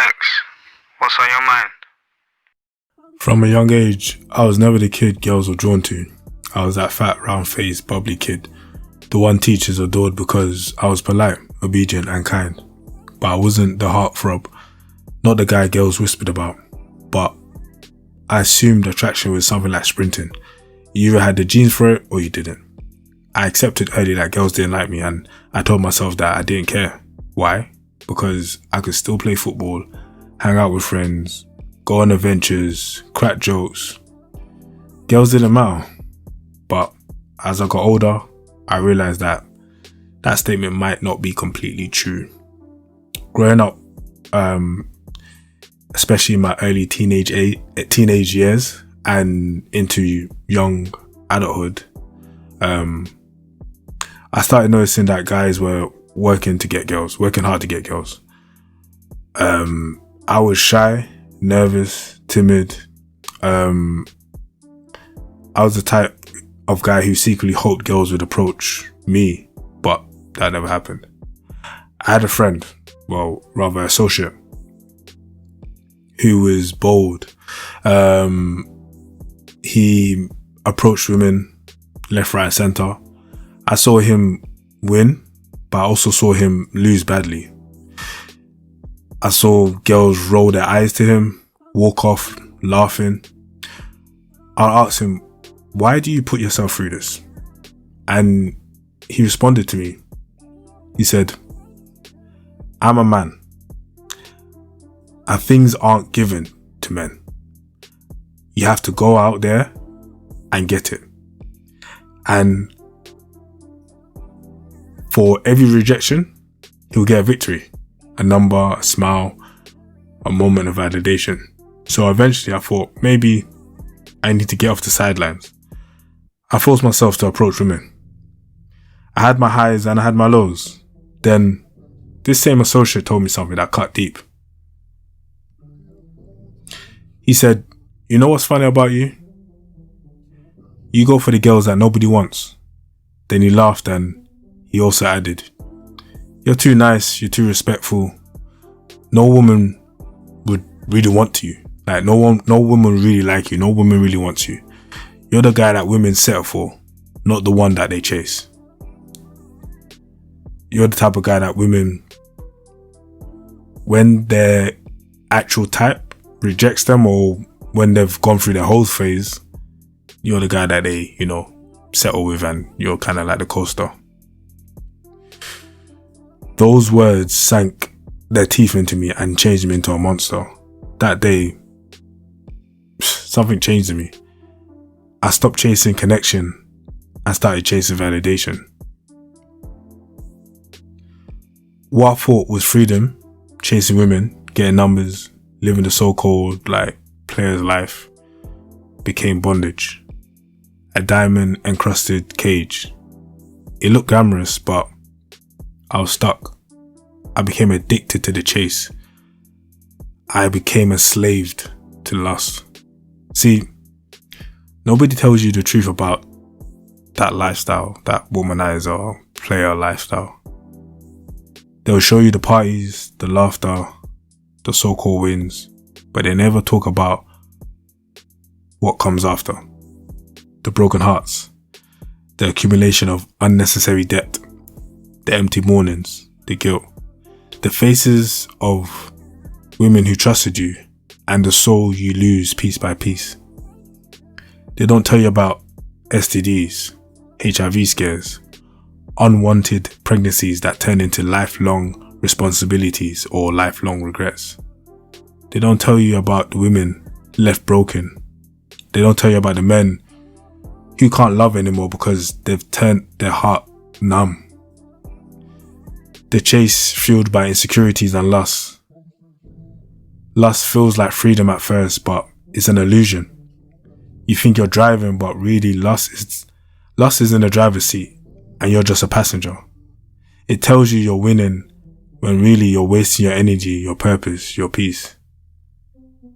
Max, what's on your mind? From a young age, I was never the kid girls were drawn to. I was that fat, round-faced, bubbly kid. The one teachers adored because I was polite, obedient and kind. But I wasn't the heartthrob, not the guy girls whispered about. But I assumed attraction was something like sprinting. You either had the genes for it or you didn't. I accepted early that girls didn't like me, and I told myself that I didn't care. Why? Because I could still play football, hang out with friends, go on adventures, crack jokes. Girls didn't matter. But as I got older, I realised that that statement might not be completely true. Growing up, especially in my early teenage years and into young adulthood, I started noticing that guys were working hard to get girls. I was shy, nervous, timid. I was the type of guy who secretly hoped girls would approach me, but that never happened. I had a friend, well, rather associate, who was bold. He approached women left, right, centre. I saw him win, but I also saw him lose badly. I saw girls roll their eyes to him, walk off laughing. I asked him, why do you put yourself through this? And he responded to me. He said, I'm a man, and things aren't given to men. You have to go out there and get it. And for every rejection, he'll get a victory, a number, a smile, a moment of validation. So eventually I thought, maybe I need to get off the sidelines. I forced myself to approach women. I had my highs and I had my lows. Then this same associate told me something that cut deep. He said, you know what's funny about you? You go for the girls that nobody wants. Then he laughed and he also added, you're too nice, you're too respectful. No woman would really want you. Like no woman really like you. No woman really wants you. You're the guy that women settle for, not the one that they chase. You're the type of guy that women, when their actual type rejects them or when they've gone through their whole phase, you're the guy that they, settle with, and you're kind of like the coaster. Those words sank their teeth into me and changed me into a monster. That day, something changed in me. I stopped chasing connection and started chasing validation. What I thought was freedom, chasing women, getting numbers, living the so-called player's life, became bondage. A diamond encrusted cage. It looked glamorous, but I was stuck. I became addicted to the chase. I became enslaved to lust. See, nobody tells you the truth about that lifestyle, that womanizer, player lifestyle. They'll show you the parties, the laughter, the so-called wins, but they never talk about what comes after. The broken hearts, the accumulation of unnecessary debt, the empty mornings, the guilt, the faces of women who trusted you, and the soul you lose piece by piece. They don't tell you about STDs, HIV scares, unwanted pregnancies that turn into lifelong responsibilities or lifelong regrets. They don't tell you about the women left broken. They don't tell you about the men who can't love anymore because they've turned their heart numb. The chase fueled by insecurities and lust. Lust feels like freedom at first, but it's an illusion. You think you're driving, but really lust is in the driver's seat and you're just a passenger. It tells you you're winning when really you're wasting your energy, your purpose, your peace.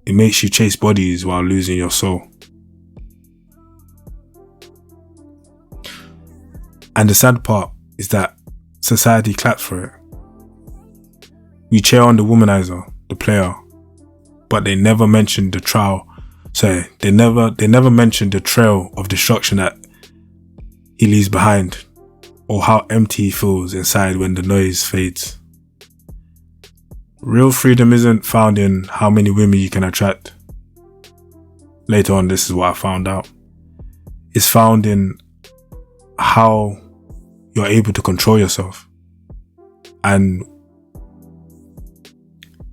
It makes you chase bodies while losing your soul. And the sad part is that society claps for it. We cheer on the womanizer, the player, but they never mentioned the trial. Sorry, they never mentioned the trail of destruction that he leaves behind, or how empty he feels inside when the noise fades. Real freedom isn't found in how many women you can attract. Later on, this is what I found out. It's found in how you're able to control yourself and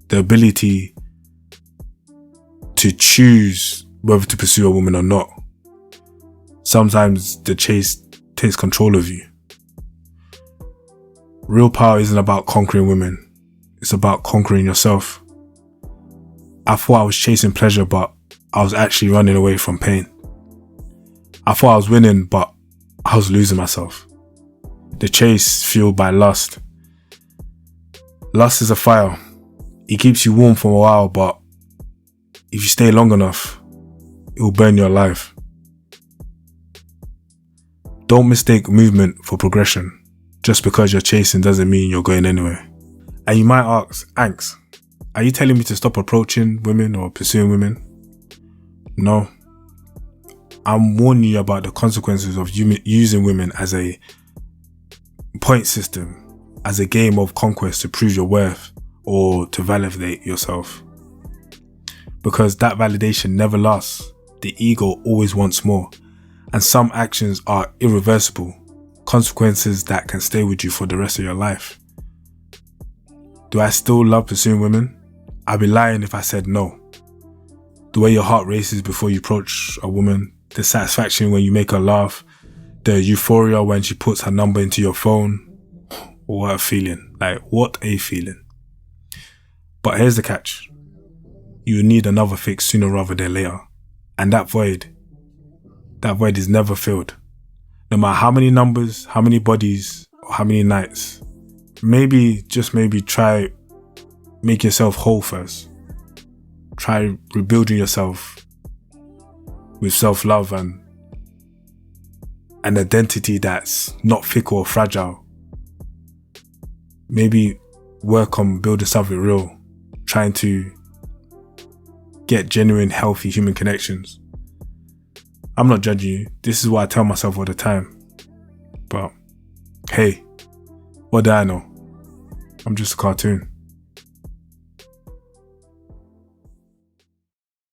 the ability to choose whether to pursue a woman or not. Sometimes the chase takes control of you. Real power isn't about conquering women. It's about conquering yourself. I thought I was chasing pleasure, but I was actually running away from pain. I thought I was winning, but I was losing myself. The chase fueled by lust. Lust is a fire. It keeps you warm for a while, but if you stay long enough, it will burn you alive. Don't mistake movement for progression. Just because you're chasing doesn't mean you're going anywhere. And you might ask, Anks, are you telling me to stop approaching women or pursuing women? No. I'm warning you about the consequences of using women as a point system, as a game of conquest to prove your worth or to validate yourself. Because that validation never lasts. The ego always wants more. And some actions are irreversible, consequences that can stay with you for the rest of your life. Do I still love pursuing women? I'd be lying if I said no. The way your heart races before you approach a woman, the satisfaction when you make her laugh, the euphoria when she puts her number into your phone. What a feeling. Like, what a feeling. But here's the catch. You need another fix sooner rather than later. And that void is never filled. No matter how many numbers, how many bodies, or how many nights. Just maybe try make yourself whole first. Try rebuilding yourself with self-love and an identity that's not fickle or fragile. Maybe work on building something real, trying to get genuine, healthy human connections. I'm not judging you. This is what I tell myself all the time. But hey, what do I know? I'm just a cartoon.